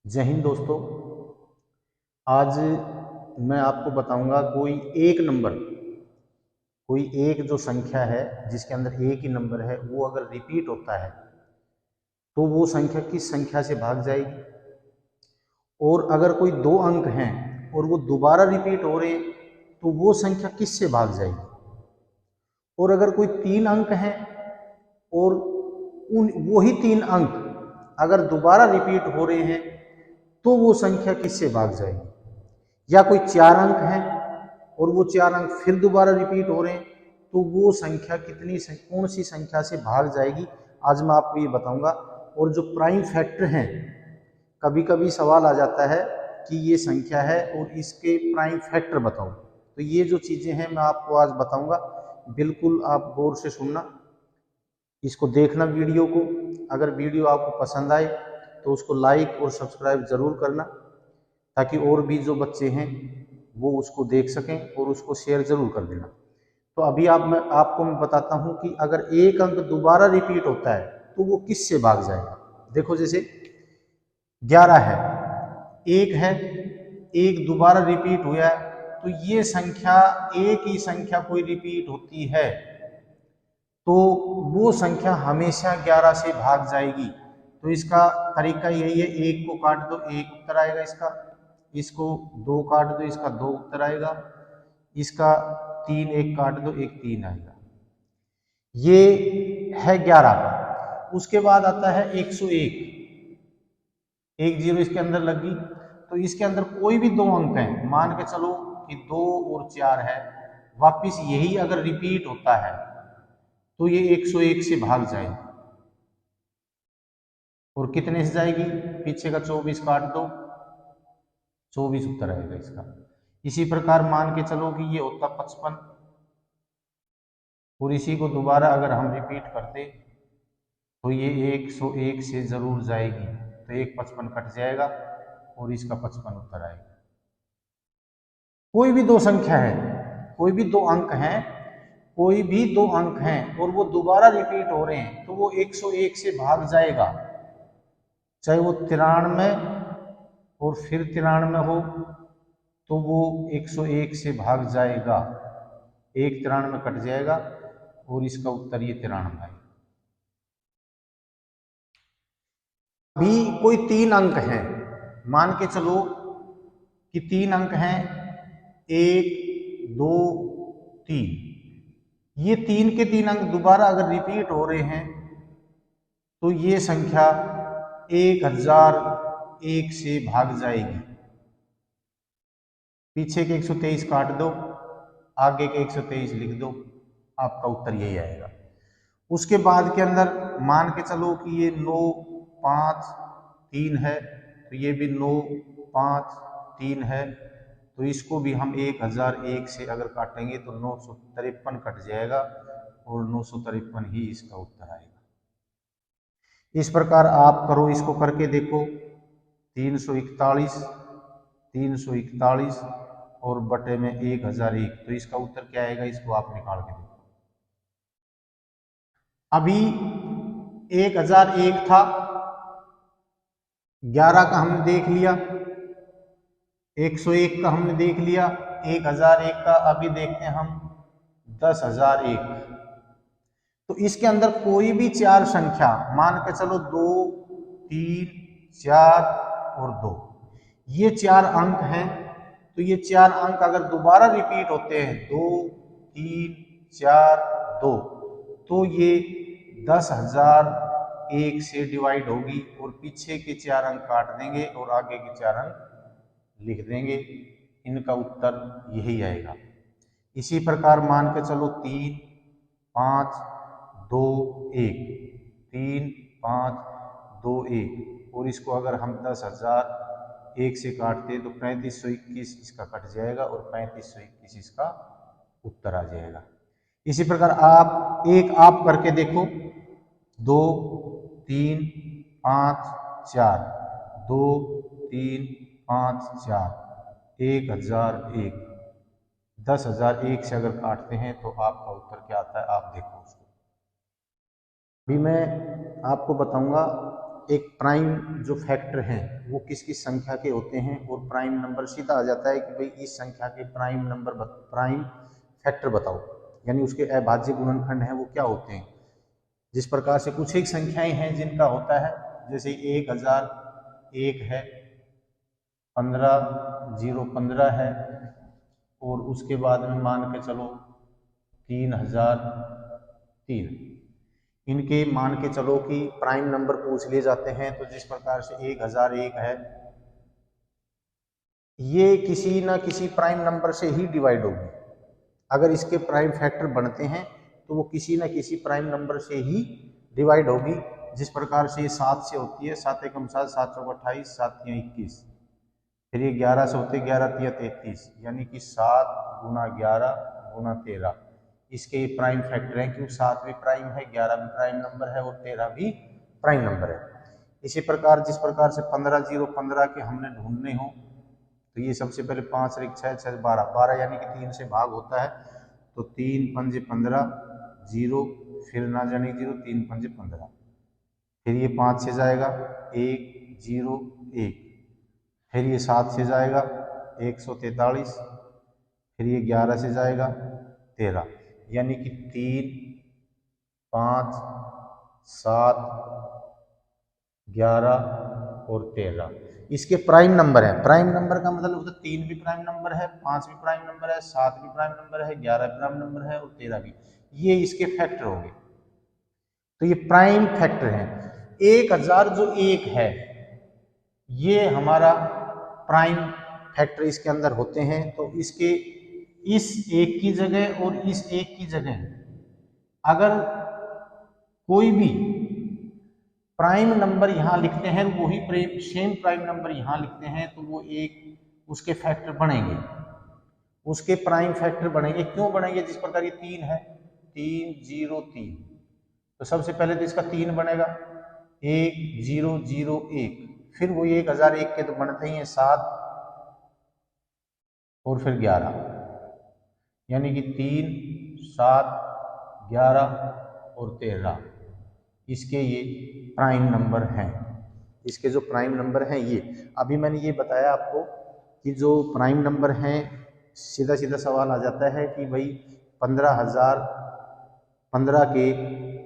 जय हिंद दोस्तों। आज मैं आपको बताऊंगा कोई एक जो संख्या है जिसके अंदर एक ही नंबर है, वो अगर रिपीट होता है तो वो संख्या किस संख्या से भाग जाएगी। और अगर कोई दो अंक हैं और वो दोबारा रिपीट हो रहे हैं तो वो संख्या किस से भाग जाएगी। और अगर कोई तीन अंक हैं और उन वही तीन अंक अगर दोबारा रिपीट हो रहे हैं तो वो संख्या किससे भाग जाएगी। या कोई चार अंक हैं और वो चार अंक फिर दोबारा रिपीट हो रहे हैं तो वो संख्या कौन सी संख्या से भाग जाएगी, आज मैं आपको ये बताऊंगा। और जो प्राइम फैक्टर हैं, कभी कभी सवाल आ जाता है कि ये संख्या है और इसके प्राइम फैक्टर बताओ, तो ये जो चीज़ें हैं मैं आपको आज बताऊंगा। बिल्कुल आप गौर से सुनना, इसको देखना वीडियो को। अगर वीडियो आपको पसंद आए तो उसको लाइक और सब्सक्राइब ज़रूर करना, ताकि और भी जो बच्चे हैं वो उसको देख सकें, और उसको शेयर ज़रूर कर देना। तो अभी आपको मैं बताता हूं कि अगर एक अंक दोबारा रिपीट होता है तो वो किस से भाग जाएगा। देखो, जैसे 11 है, एक है, एक दोबारा रिपीट हुआ है, तो ये संख्या, एक ही संख्या कोई रिपीट होती है तो वो संख्या हमेशा 11 से भाग जाएगी। तो इसका तरीका यही है, एक को काट दो, एक उत्तर आएगा इसका। इसको दो काट दो, इसका दो उत्तर आएगा। इसका तीन, एक काट दो, एक तीन आएगा। ये है 11 का। उसके बाद आता है 101, एक जीरो इसके अंदर लग गई। तो इसके अंदर कोई भी दो अंक हैं, मान के चलो कि 2 और 4 है, वापिस यही अगर रिपीट होता है तो ये 101 से भाग जाएगी। और कितने से जाएगी, पीछे का 24 काट दो, 24 उत्तर आएगा इसका। इसी प्रकार मान के चलो कि ये होता 55, और इसी को दोबारा अगर हम रिपीट करते तो ये 101 से जरूर जाएगी। तो एक 55 कट जाएगा और इसका 55 उत्तर आएगा। कोई भी दो संख्या है, कोई भी दो अंक हैं, कोई भी दो अंक हैं और वो दोबारा रिपीट हो रहे हैं तो वो 101 से भाग जाएगा। चाहे वो 93 और फिर 93 हो तो वो 101 से भाग जाएगा। एक 93 कट जाएगा और इसका उत्तर ये 93 है। अभी कोई तीन अंक हैं, मान के चलो कि तीन अंक हैं, 1 2 3। ये तीन के तीन अंक दोबारा अगर रिपीट हो रहे हैं तो ये संख्या 1001 से भाग जाएगी। पीछे के 123 काट दो, आगे के 123 लिख दो, आपका उत्तर यही आएगा। उसके बाद के अंदर मान के चलो कि ये 9 5 3 है, तो ये भी 9 5 3 है, तो इसको भी हम 1001 से अगर काटेंगे तो 953 कट जाएगा और 953 ही इसका उत्तर आएगा। इस प्रकार आप करो, इसको करके देखो। 341 341 और बटे में 1001, तो इसका उत्तर क्या आएगा, इसको आप निकाल के देखो। अभी 1001 था, 11 का हमने देख लिया, 101 का हमने देख लिया, 1001 का अभी देखते हैं हम 10,001। तो इसके अंदर कोई भी चार संख्या, मान के चलो 2 3 4 और 2, ये चार अंक हैं। तो ये चार अंक अगर दोबारा रिपीट होते हैं 2 3 4 2, तो ये 10,001 से डिवाइड होगी और पीछे के चार अंक काट देंगे और आगे के चार अंक लिख देंगे। इनका उत्तर यही आएगा। इसी प्रकार मान के चलो 3 5 2 1, 3 5 2 1, और इसको अगर हम 10,001 से काटते तो 3521 इसका कट जाएगा और 3521 इसका उत्तर आ जाएगा। इसी प्रकार आप करके देखो, 2 3 5 4, 2 3 5 4, 1001, 10,001 से अगर काटते हैं तो आपका उत्तर क्या आता है, आप देखो उसको। अभी मैं आपको बताऊंगा एक प्राइम जो फैक्टर हैं वो किस किस संख्या के होते हैं, और प्राइम नंबर सीधा आ जाता है कि भाई इस संख्या के प्राइम फैक्टर बताओ, यानी उसके अभाज्य गुणनखंड हैं वो क्या होते हैं। जिस प्रकार से कुछ एक संख्याएं हैं जिनका होता है, जैसे 1001 है, 15 है, और उसके बाद में मान के चलो 3003, इनके मान के चलो कि प्राइम नंबर पूछ लिए जाते हैं। तो जिस प्रकार से 1001 है, ये किसी ना किसी प्राइम नंबर से ही डिवाइड होगी। अगर इसके प्राइम फैक्टर बनते हैं तो वो किसी ना किसी प्राइम नंबर से ही डिवाइड होगी। जिस प्रकार से ये 7 से होती है, 7 एकम 7, 7 चौक 28, 7 तियां 21, फिर ये 11 से होते 11 तियां 33, यानी कि 7 गुना 11 गुना 13। इसके ये प्राइम फैक्टर हैं, क्योंकि 7 भी प्राइम है, 11 भी प्राइम नंबर है और 13 भी प्राइम नंबर है। इसी प्रकार जिस प्रकार से 15 के हमने ढूंढने हो, तो ये सबसे पहले 5 और 6 6 12 यानी कि 3 से भाग होता है। तो 3 पंजे 15, 0, फिर ना जाने 0, 3 पंजे 15, फिर ये 5 से जाएगा 1 0 1, फिर ये 7 से जाएगा 143, फिर ये 11 से जाएगा 13, यानी कि 3 5 7 11 और 13 इसके प्राइम नंबर है। प्राइम नंबर का मतलब होता है 3 भी प्राइम नंबर है, 5 भी प्राइम नंबर है, 7 भी प्राइम नंबर है, 11 भी प्राइम नंबर है और 13 भी। ये इसके फैक्टर होंगे। तो ये प्राइम फैक्टर है। 1000 जो एक है, ये हमारा प्राइम फैक्टर इसके अंदर होते हैं। तो इसके इस एक की जगह और इस एक की जगह अगर कोई भी प्राइम नंबर यहाँ लिखते हैं, वही सेम प्राइम नंबर यहाँ लिखते हैं, तो वो एक उसके फैक्टर बनेंगे, उसके प्राइम फैक्टर बनेंगे। क्यों बनेंगे? जिस प्रकार ये 3 है, 3 0 3, तो सबसे पहले तो इसका 3 बनेगा, 1 0 0 1, फिर वो 1001 के तो बनते ही हैं 7 और फिर 11, यानी कि 3 7 11 और 13 इसके ये प्राइम नंबर हैं। इसके जो प्राइम नंबर हैं ये अभी मैंने ये बताया आपको कि जो प्राइम नंबर हैं, सीधा सीधा सवाल आ जाता है कि भाई 15 के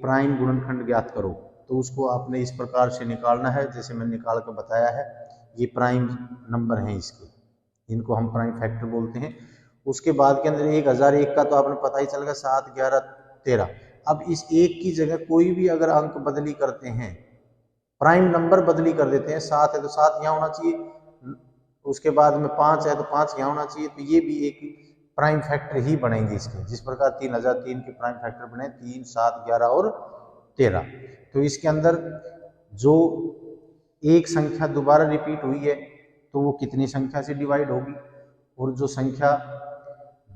प्राइम गुणनखंड ज्ञात करो, तो उसको आपने इस प्रकार से निकालना है जैसे मैंने निकाल कर बताया है। ये प्राइम नंबर हैं इसके, इनको हम प्राइम फैक्टर बोलते हैं। उसके बाद के अंदर 1001 का तो आपने पता ही चल गया, 7 11 13। अब इस एक की जगह कोई भी अगर अंक बदली करते हैं, प्राइम नंबर बदली कर देते हैं, 7 है तो 7 यहाँ होना चाहिए, उसके बाद में 5 है तो 5 यहाँ होना चाहिए, तो ये भी एक प्राइम फैक्टर ही बनेंगे इसके। जिस प्रकार 3003 के प्राइम फैक्टर बने 3 7 11 और 13। तो इसके अंदर जो एक संख्या दोबारा रिपीट हुई है तो वो कितनी संख्या से डिवाइड होगी, और जो संख्या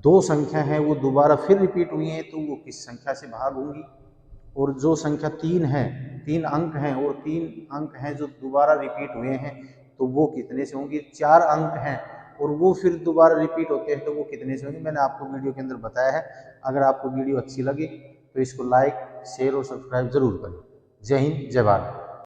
2 संख्या है वो दोबारा फिर रिपीट हुई है तो वो किस संख्या से भाग होंगी, और जो संख्या 3 है, 3 अंक हैं और 3 अंक हैं जो दोबारा रिपीट हुए हैं तो वो कितने से होंगे। 4 अंक हैं और वो फिर दोबारा रिपीट होते हैं तो वो कितने से होंगे, मैंने आपको वीडियो के अंदर बताया है। अगर आपको वीडियो अच्छी लगे तो इसको लाइक शेयर और सब्सक्राइब जरूर करें। जय हिंद, जय भारत।